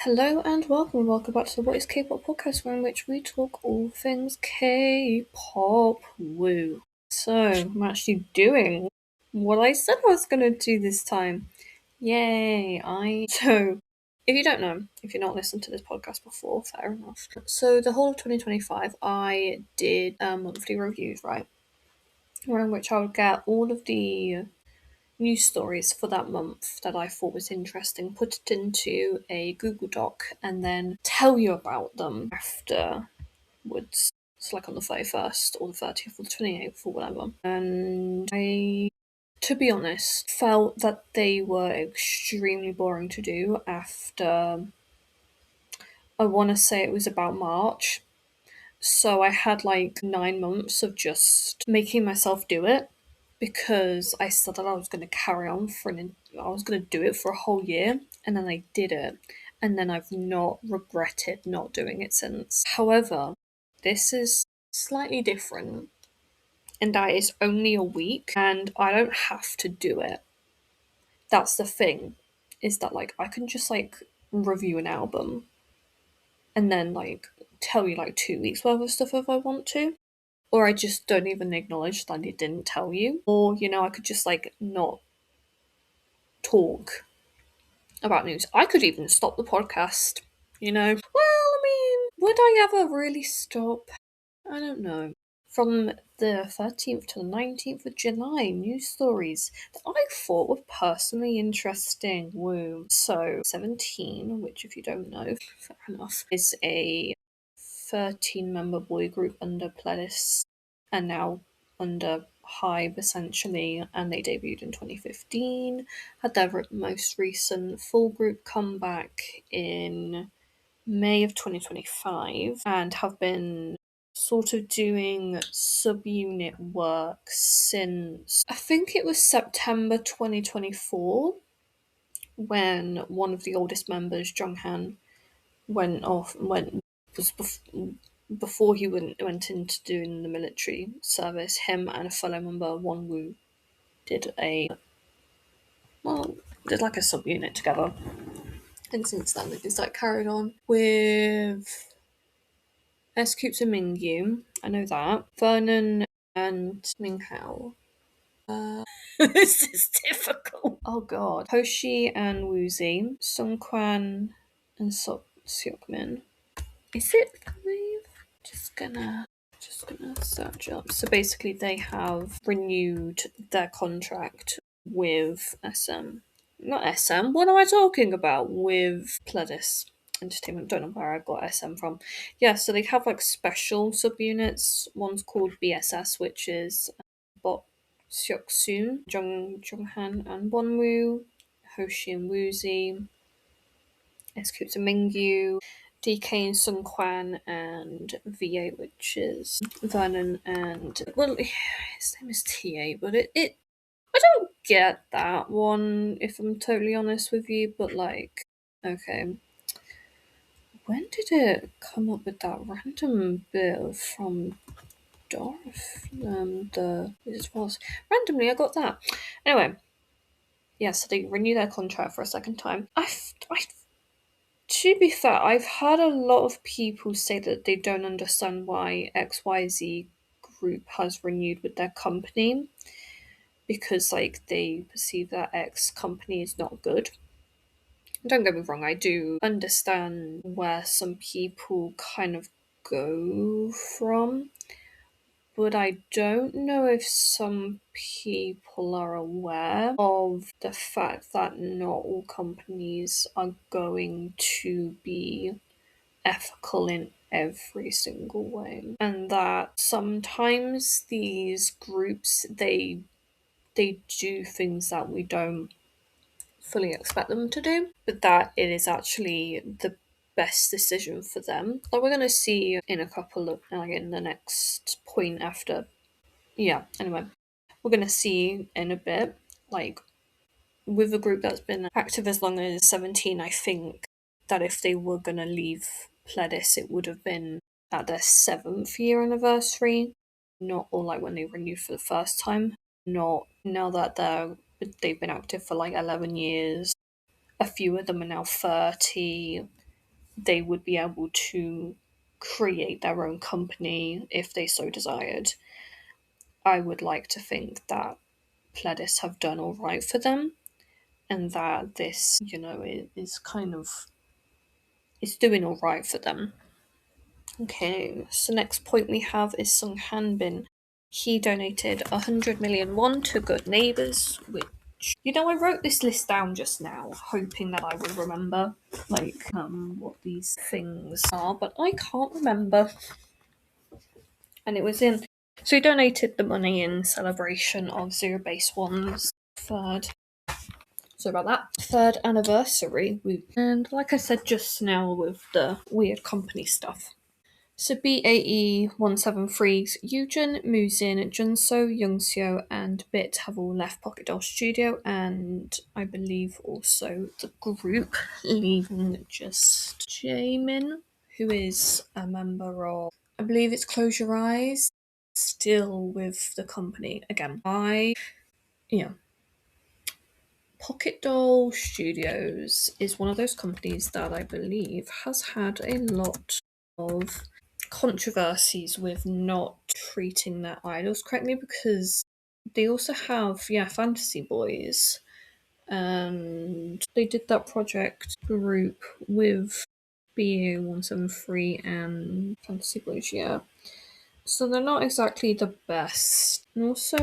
Hello and welcome back to the What is K-pop podcast, in which we talk all things K-pop. Woo! So I'm actually doing what I said I was gonna do this time. Yay! So if you don't know, if you're not listened to this podcast before, fair enough. So the whole of 2025, I did monthly reviews, right? Around which I would get all of the news stories for that month that I thought was interesting, put it into a Google Doc, and then tell you about them afterwards. It's like on the 31st or the 30th or the 28th or whatever. And I, to be honest, felt that they were extremely boring to do after, I want to say it was about March. So I had like 9 months of just making myself do it because I said that I was going to carry on I was going to do it for a whole year, and then I did it, and then I've not regretted not doing it since. However, this is slightly different in that it's only a week and I don't have to do it. That's the thing, is that like I can just like review an album and then like tell you like 2 weeks worth of stuff if I want to. Or I just don't even acknowledge that I didn't tell you. Or, I could just like not talk about news. I could even stop the podcast, Well, I mean, would I ever really stop? I don't know. From the 13th to the 19th of July, news stories that I thought were personally interesting. Woo. So, 17, which, if you don't know, fair enough, is a 13-member boy group under Pledis and now under Hive essentially, and they debuted in 2015, had their most recent full group comeback in May of 2025, and have been sort of doing subunit work since I think it was September 2024 when one of the oldest members, Junghan, was before he went into doing the military service. Him and a fellow member, Wonwoo, did did like a subunit together. And since then, they've just like carried on with S-Coups and Mingyu. I know that. Vernon and Minghao. This is difficult. Oh god. Hoshi and Woozi. Sungkwan and Seokmin. Is it 5? Just gonna search up. So basically, they have renewed their contract with SM. Not SM. What am I talking about? With Pledis Entertainment. Don't know where I got SM from. Yeah, so they have like special subunits. One's called BSS, which is Bot Seoksoon, Junghan and Wonwoo, Hoshi and Woozi, S-Coups and Mingyu, DK and Sungkwan, and VA, which is Vernon and his name is TA, but it I don't get that one if I'm totally honest with you. But like, okay, when did it come up with that random bit from Dorf? The it was randomly I got that. Anyway, yeah, so they renew their contract for a second time. To be fair, I've heard a lot of people say that they don't understand why XYZ Group has renewed with their company because, like, they perceive that X company is not good. Don't get me wrong, I do understand where some people kind of go from, but I don't know if some people are aware of the fact that not all companies are going to be ethical in every single way, and that sometimes these groups they do things that we don't fully expect them to do, but that it is actually the best decision for them. Like we're gonna see in a couple of like in the next point after. Yeah, anyway. We're gonna see in a bit, like with a group that's been active as long as 17, I think that if they were gonna leave Pledis it would have been at their 7th year anniversary. Not or like when they renewed for the first time. Not now that they've been active for like 11 years. A few of them are now 30. they would be able to create their own company if they so desired. I would like to think that Pledis have done all right for them, and that this, is kind of is doing all right for them. Okay, so next point we have is Sung Hanbin. He donated 100 million won to Good Neighbours, which, I wrote this list down just now, hoping that I would remember, what these things are, but I can't remember. And it was in. So he donated the money in celebration of Zero Base One's third. So about that third anniversary, and like I said just now with the weird company stuff. So BAE173's Yujin, Muzin, Junso, Youngseo, and Bit have all left Pocket Doll Studio, and I believe also the group, leaving just Jaemin, who is a member of, I believe it's Close Your Eyes, still with the company. Again, Pocket Doll Studios is one of those companies that I believe has had a lot of controversies with not treating their idols correctly, because they also have Fantasy Boys, and they did that project group with BA173 and Fantasy Boys, so they're not exactly the best. And also,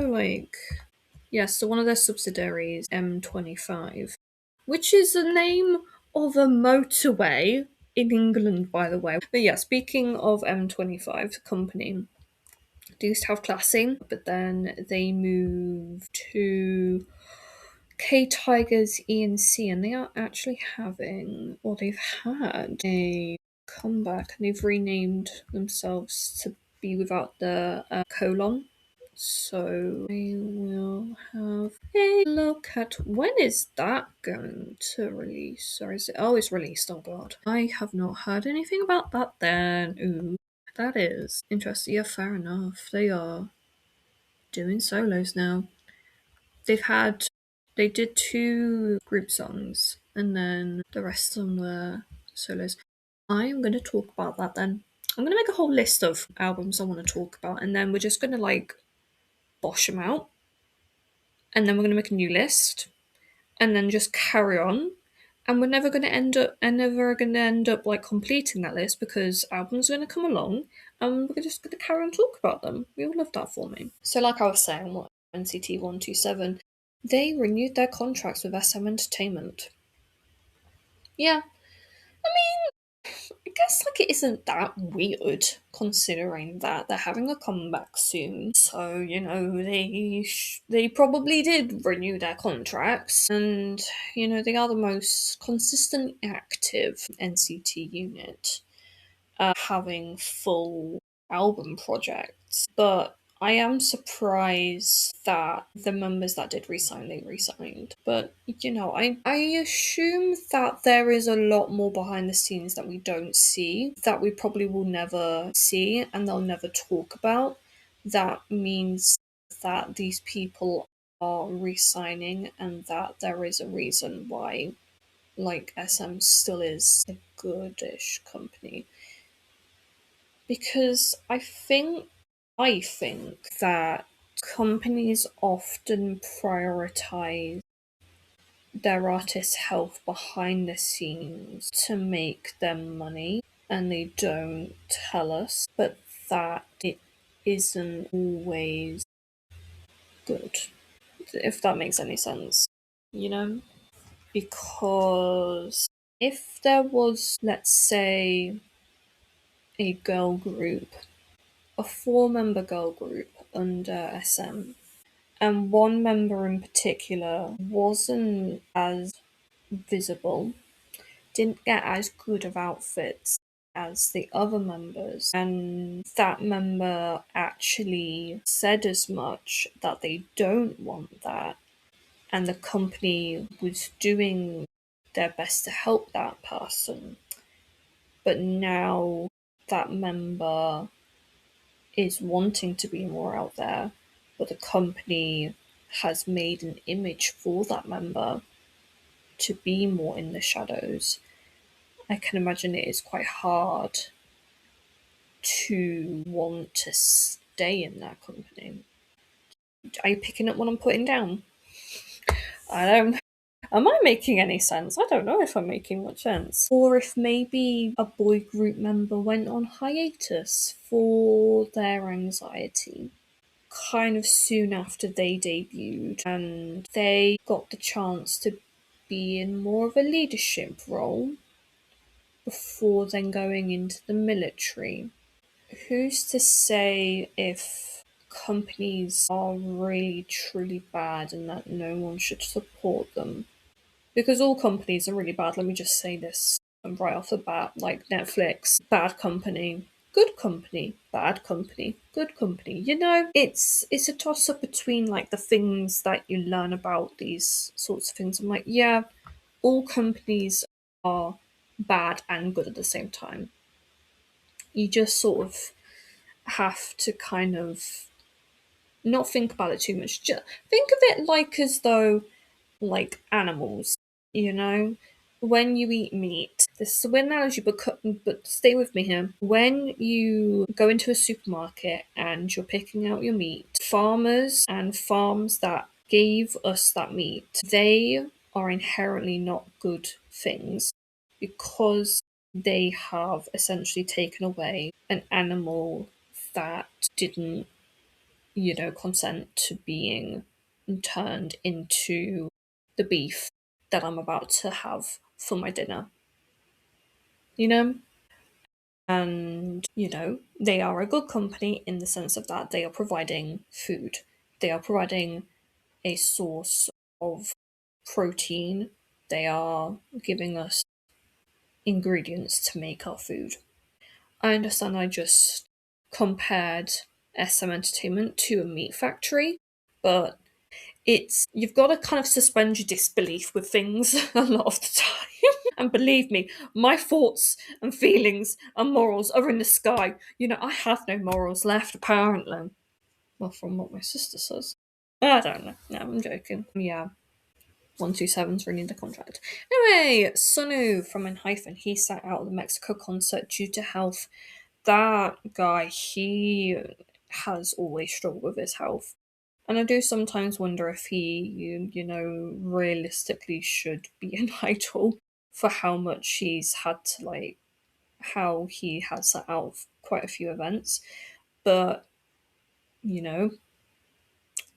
so one of their subsidiaries, M25, which is the name of a motorway in England, by the way. But yeah, speaking of M25, the company, they used to have Classing, but then they moved to K Tigers ENC, and they are actually having, or they've had, a comeback, and they've renamed themselves to be without the colon. So I will have a look at when is that going to release, or is it? Oh, it's released. Oh god, I have not heard anything about that. Then, ooh, that is interesting. Yeah, fair enough. They are doing solos now. They did 2 group songs, and then the rest of them were solos. I am going to talk about that then. I'm going to make a whole list of albums I want to talk about, and then we're just going to bosh them out, and then we're going to make a new list, and then just carry on. And we're never going to end up completing that list, because albums are going to come along, and we're just going to carry on talk about them. We all love that for me. So, like I was saying, NCT 127, they renewed their contracts with SM Entertainment. Yeah, I guess it isn't that weird, considering that they're having a comeback soon. So they probably did renew their contracts, and they are the most consistent active NCT unit, having full album projects. But I am surprised that the members that did resign, they resigned. But I assume that there is a lot more behind the scenes that we don't see, that we probably will never see, and they'll never talk about. That means that these people are resigning, and that there is a reason why SM still is a goodish company. Because I think that companies often prioritize their artists' health behind the scenes to make them money, and they don't tell us, but that it isn't always good, if that makes any sense, you know? Because if there was, let's say, a girl group, a 4-member girl group under SM, and one member in particular wasn't as visible, didn't get as good of outfits as the other members, and that member actually said as much, that they don't want that, and the company was doing their best to help that person, but now that member is wanting to be more out there, but the company has made an image for that member to be more in the shadows. I can imagine it is quite hard to want to stay in that company. Are you picking up what I'm putting down? I don't. Am I making any sense? I don't know if I'm making much sense. Or if maybe a boy group member went on hiatus for their anxiety kind of soon after they debuted and they got the chance to be in more of a leadership role before then going into the military. Who's to say if companies are really truly bad and that no one should support them? Because all companies are really bad. Let me just say this right off the bat, like Netflix, bad company, good company, bad company, good company. You know, it's a toss up between like the things that you learn about these sorts of things. I'm like, yeah, all companies are bad and good at the same time. You just sort of have to kind of not think about it too much. Just think of it like as though like animals, you know? When you eat meat, this is a weird analogy, but stay with me here. When you go into a supermarket and you're picking out your meat, farmers and farms that gave us that meat, they are inherently not good things because they have essentially taken away an animal that didn't, consent to being turned into the beef that I'm about to have for my dinner, you know? And, they are a good company in the sense of that they are providing food. They are providing a source of protein. They are giving us ingredients to make our food. I understand I just compared SM Entertainment to a meat factory, but you've got to kind of suspend your disbelief with things a lot of the time. And believe me, my thoughts and feelings and morals are in the sky. I have no morals left, apparently. Well, from what my sister says. I don't know. No, I'm joking. Yeah. 127's renewed the contract. Anyway, Sunu from Enhyphen, he sat out the Mexico concert due to health. That guy, he has always struggled with his health. And I do sometimes wonder if he, realistically should be an idol for how much he's had to, how he has set out quite a few events. But, you know,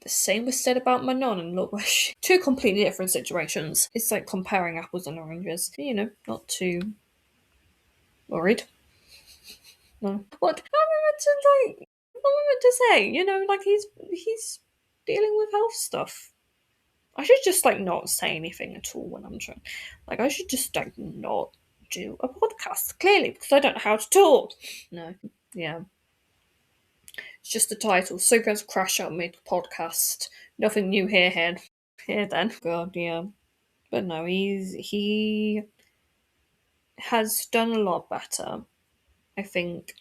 the same was said about Manon and look where she. Two completely different situations. It's like comparing apples and oranges. Not too worried. No. What? How am I meant to, what am I meant to say? Like he's dealing with health stuff. I should just not say anything at all when I'm trying. I should just not do a podcast clearly because I don't know how to talk. No, yeah, it's just the title. So going to crash out mid podcast. Nothing new here then. God, yeah, but no, he has done a lot better. I think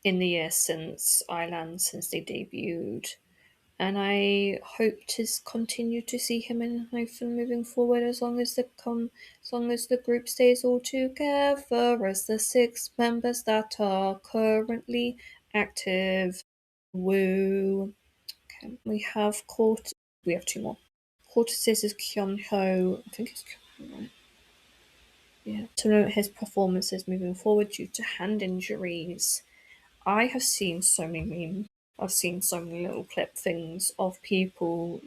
in the years since Island, since they debuted, and I hope to continue to see him in Hyphen moving forward as long as the group stays all together as the 6 members that are currently active. Woo. Okay, we have Court. We have two more. Cortesis is Kyonho. I think it's Kyonho, right? Yeah. To note his performances moving forward due to hand injuries. I have seen so many memes. I've seen so many little clip things of people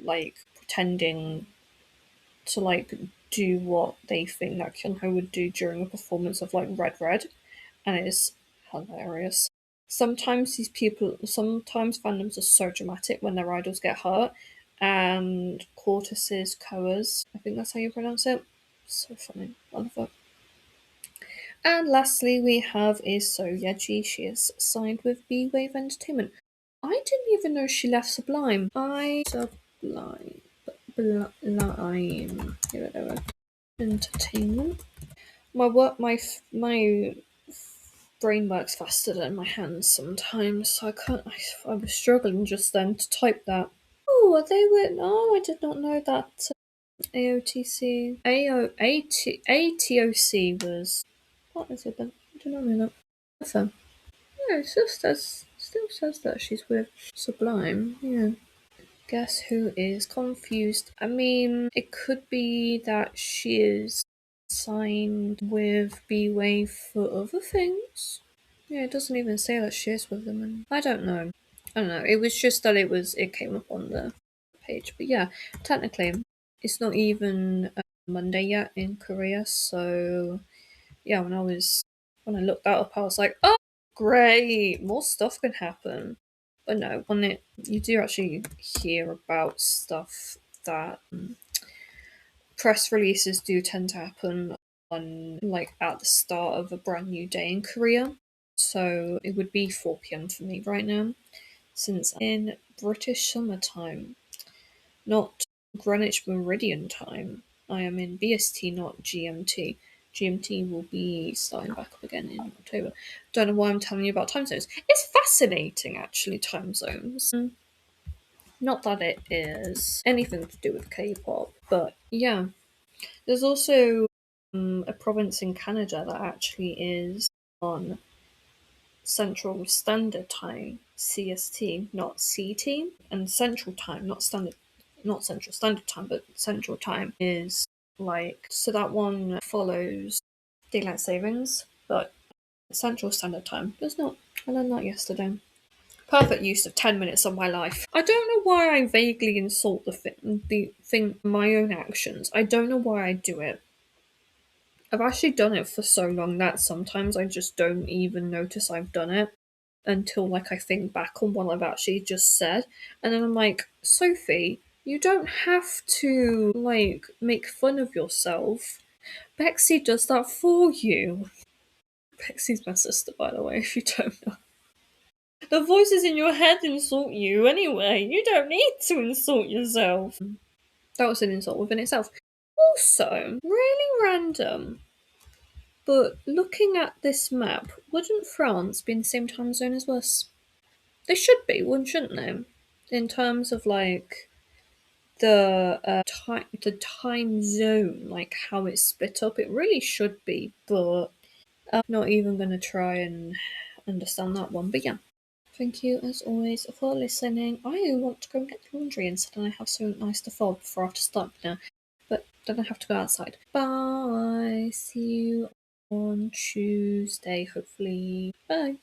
pretending to do what they think that Kyunho would do during a performance of Red Red, and it is hilarious. Sometimes fandoms are so dramatic when their idols get hurt, and Cortis's Koas, I think that's how you pronounce it. So funny. I love it. And lastly, we have is So Yeji. She is signed with B Wave Entertainment. I didn't even know she left Sublime. Sublime. Sublime. Here we go. Entertainment. My brain works faster than my hands sometimes, so I can't. I was struggling just then to type that. Oh, they were. Oh, I did not know that. AOTC. AOC was What is it then? I don't know. Nothing. Yeah, it still says that she's with Sublime. Yeah. Guess who is confused? I mean, it could be that she is signed with B-Wave for other things. Yeah, it doesn't even say that she is with them. And I don't know. I don't know. It was just that it came up on the page. But yeah, technically, it's not even Monday yet in Korea. So yeah, when I looked that up, I was like, oh, great, more stuff can happen. But no, on it, you do actually hear about stuff that press releases do tend to happen on like at the start of a brand new day in Korea. So it would be 4 p.m. for me right now, since in British summertime, not Greenwich Meridian time. I am in BST, not GMT. GMT will be starting back up again in October. Don't know why I'm telling you about time zones. It's fascinating, actually, time zones. Not that it is anything to do with K-pop, but yeah. There's also a province in Canada that actually is on Central Standard Time, CST, not CT, and Central Time, not Central Standard Time, but Central Time is like, so that one follows daylight savings, but Central Standard Time does not. I learned that yesterday. Perfect use of 10 minutes of my life. I don't know why I vaguely insult my own actions. I don't know why I do it. I've actually done it for so long that sometimes I just don't even notice I've done it until like I think back on what I've actually just said, and then I'm like, Sophie, you don't have to like make fun of yourself. Bexy does that for you. Bexy's my sister, by the way, if you don't know. The voices in your head insult you anyway. You don't need to insult yourself. That was an insult within itself. Also, really random, but looking at this map, wouldn't France be in the same time zone as us? They should be, wouldn't shouldn't they? In terms of like the time zone, like how it's split up, it really should be. But I'm not even gonna try and understand that one. But yeah, thank you as always for listening. I want to go and get laundry instead, and I have something nice to fold before I have to start now. But then I have to go outside. Bye. See you on Tuesday, hopefully. Bye.